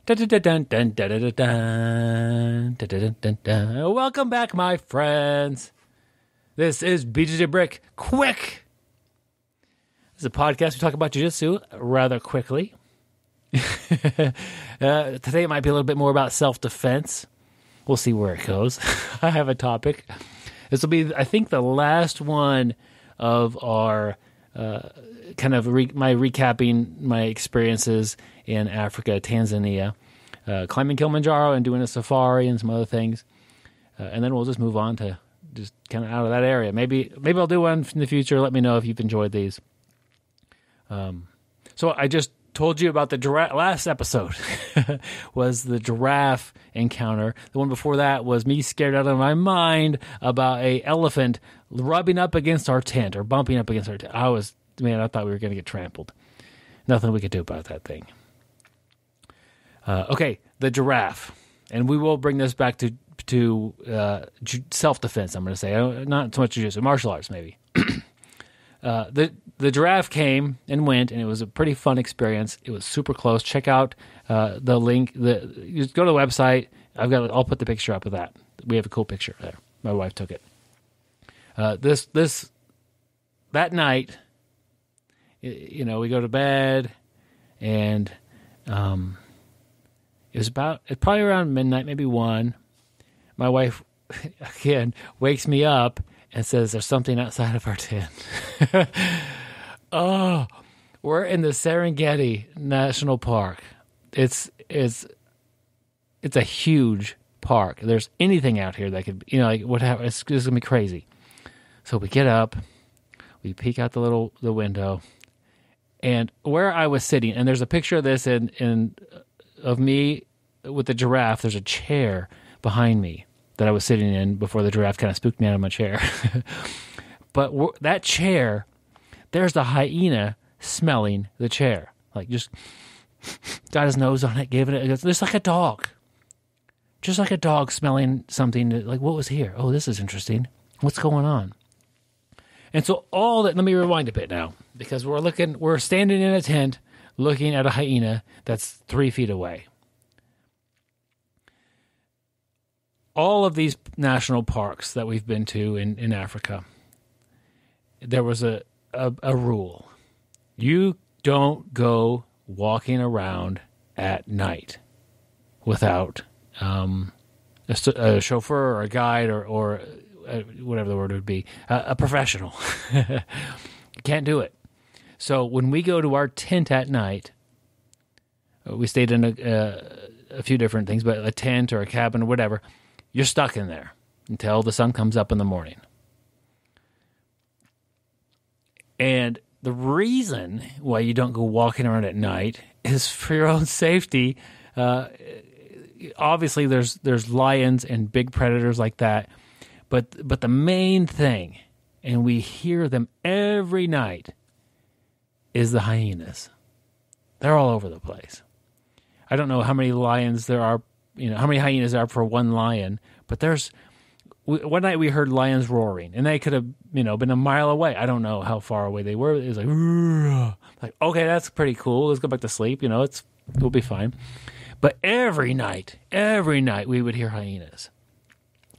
Welcome back, my friends. This is BjjBrick Quick. This is a podcast we talk about jiu-jitsu rather quickly. Today it might be a little bit more about self-defense. We'll see where it goes. I have a topic. This will be, I think, the last one of our my recapping my experiences in Africa, Tanzania, climbing Kilimanjaro and doing a safari and some other things. And then we'll just move on to just kind of out of that area. Maybe I'll do one in the future. Let me know if you've enjoyed these. So I just told you about the giraffe. Last episode was the giraffe encounter. The one before that was me scared out of my mind about a elephant rubbing up against our tent or bumping up against our tent. I thought we were going to get trampled. Nothing we could do about that thing. Okay, the giraffe. And we will bring this back to self-defense, I'm going to say. Not so much jiu-jitsu, martial arts maybe. The giraffe came and went, and it was a pretty fun experience. It was super close. Check out the link. Just go to the website. I'll put the picture up of that. We have a cool picture there. My wife took it. That night, we go to bed, and it was probably around midnight, maybe 1. My wife again wakes me up and says, "There's something outside of our tent." Oh, we're in the Serengeti National Park. It's a huge park. There's anything out here that could, whatever. It's just gonna be crazy. So we get up, we peek out the window, and where I was sitting, and there's a picture of this of me with the giraffe. There's a chair behind me that I was sitting in before the giraffe kind of spooked me out of my chair. But that chair, there's the hyena smelling the chair. Like, just got his nose on it, gave it just like a dog. Just like a dog smelling something, like, what was here? Oh, this is interesting. What's going on? And so let me rewind a bit now, because we're standing in a tent looking at a hyena that's 3 feet away. All of these national parks that we've been to in Africa, there was a rule. You don't go walking around at night without a chauffeur or a guide or whatever the word would be, a professional. You can't do it. So when we go to our tent at night, we stayed in a few different things, but a tent or a cabin or whatever, you're stuck in there until the sun comes up in the morning. And the reason why you don't go walking around at night is for your own safety. Obviously, there's lions and big predators like that, but the main thing, and we hear them every night, is the hyenas. They're all over the place. I don't know how many lions there are, how many hyenas there are for one lion, but one night we heard lions roaring, and they could have, been a mile away. I don't know how far away they were. It was like, okay, that's pretty cool. Let's go back to sleep. We'll be fine. But every night we would hear hyenas,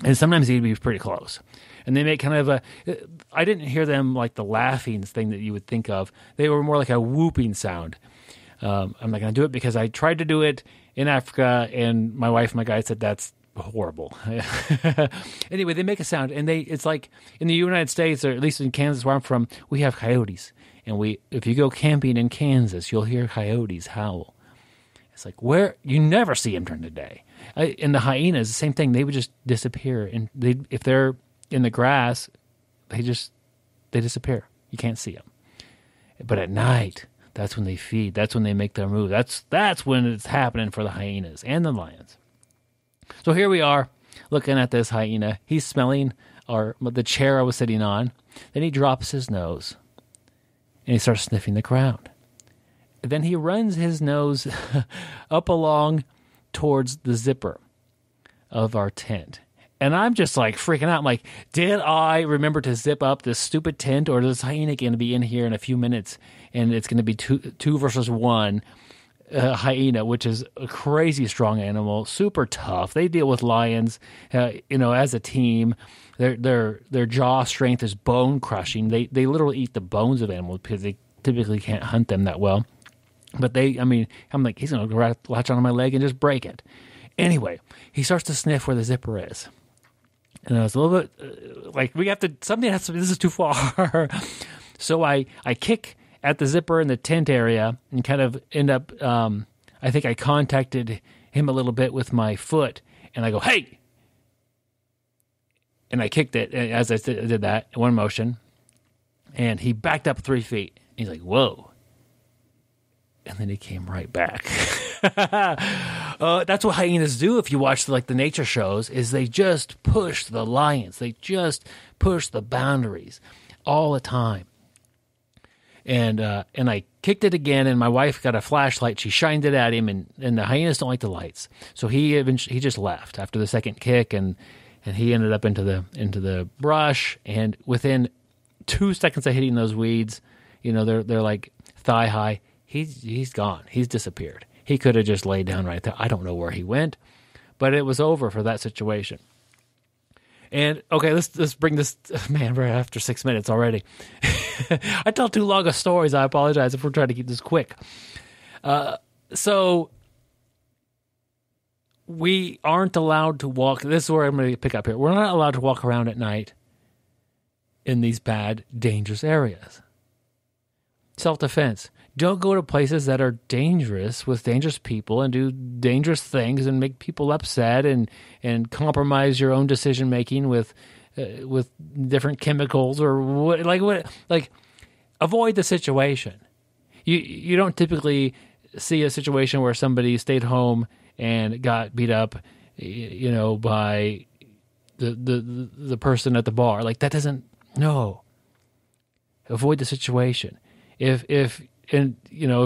and sometimes they'd be pretty close. And they make kind of I didn't hear them like the laughing thing that you would think of. They were more like a whooping sound. I'm not going to do it because I tried to do it in Africa, and my wife and my guide said that's horrible. Anyway, they make a sound, and it's like in the United States, or at least in Kansas where I'm from, we have coyotes. And if you go camping in Kansas, you'll hear coyotes howl. It's like, where you never see them during the day. And the hyenas, the same thing. They would just disappear, and if they're in the grass, they disappear. You can't see them. But at night, that's when they feed. That's when they make their move. That's when it's happening for the hyenas and the lions. So here we are, looking at this hyena. He's smelling the chair I was sitting on. Then he drops his nose, and he starts sniffing the ground. And then he runs his nose up along towards the zipper of our tent. And I'm just like freaking out. I'm like, did I remember to zip up this stupid tent, or is this hyena going to be in here in a few minutes and it's going to be two versus one? hyena, which is a crazy strong animal, super tough. They deal with lions, as a team. Their jaw strength is bone crushing. They literally eat the bones of animals because they typically can't hunt them that well. But I'm like, he's going to latch onto my leg and just break it. Anyway, he starts to sniff where the zipper is. And I was a little bit this is too far. So I kick at the zipper in the tent area and kind of end up, I think I contacted him a little bit with my foot. And I go, hey! And I kicked it as I did that in one motion. And he backed up 3 feet. He's like, whoa. And then he came right back. That's what hyenas do. If you watch the nature shows, is they just push the lions. They just push the boundaries all the time. And I kicked it again, and my wife got a flashlight. She shined it at him, and the hyenas don't like the lights. So he just left after the second kick, and he ended up into the brush. And within 2 seconds of hitting those weeds, they're like thigh high. He's gone. He's disappeared. He could have just laid down right there. I don't know where he went, but it was over for that situation. And okay, let's bring this, man, we're after 6 minutes already. I tell too long of stories. I apologize if we're trying to keep this quick. So we aren't allowed to walk. This is where I'm going to pick up here. We're not allowed to walk around at night in these bad, dangerous areas. Self-defense. Don't go to places that are dangerous with dangerous people and do dangerous things and make people upset and compromise your own decision making with different chemicals or what. Avoid the situation. You don't typically see a situation where somebody stayed home and got beat up, by the person at the bar. Like that doesn't. No. Avoid the situation. If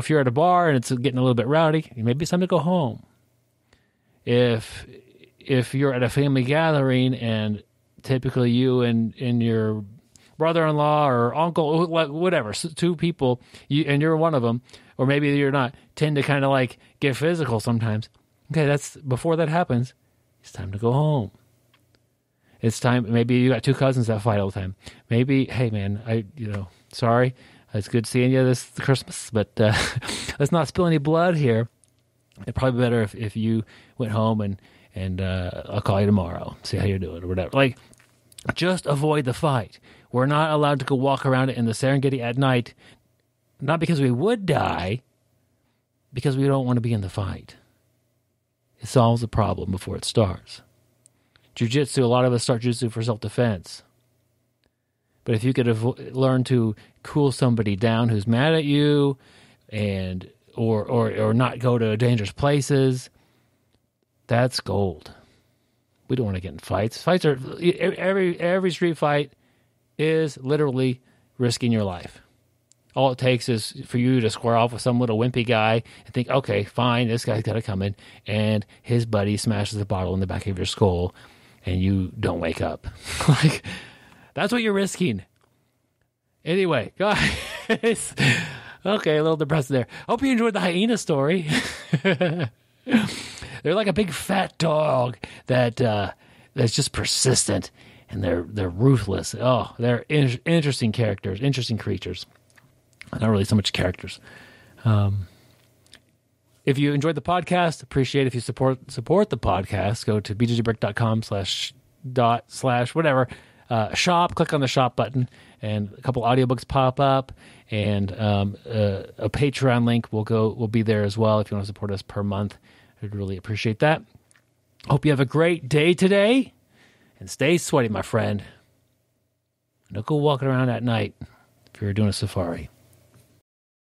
you're at a bar and it's getting a little bit rowdy, maybe it's time to go home. If you're at a family gathering and typically you and your brother-in-law or uncle, whatever, 2 people, and you're one of them, or maybe you're not, tend to kind of get physical sometimes. Okay, that's before that happens. It's time to go home. It's time. Maybe you got 2 cousins that fight all the time. Maybe, hey man, sorry. It's good seeing you this Christmas, but let's not spill any blood here. It'd probably be better if you went home and I'll call you tomorrow, see how you're doing or whatever. Just avoid the fight. We're not allowed to go walk around in the Serengeti at night, not because we would die, because we don't want to be in the fight. It solves the problem before it starts. Jiu-jitsu, a lot of us start jiu-jitsu for self-defense. But if you could learn to cool somebody down who's mad at you, and or not go to dangerous places, that's gold. We don't want to get in fights. Fights are every street fight is literally risking your life. All it takes is for you to square off with some little wimpy guy and think, okay, fine, this guy's got to come in, and his buddy smashes a bottle in the back of your skull, and you don't wake up. That's what you're risking. Anyway, guys. Okay, a little depressing there. Hope you enjoyed the hyena story. They're like a big fat dog that's just persistent, and they're ruthless. Oh, they're interesting characters, interesting creatures. Not really so much characters. If you enjoyed the podcast, appreciate if you support the podcast. Go to bjjbrick.com/whatever. Shop, click on the shop button, and a couple audiobooks pop up, and a Patreon link will be there as well if you want to support us per month. I'd really appreciate that. Hope you have a great day today, and stay sweaty, my friend. Don't go walking around at night if you're doing a safari.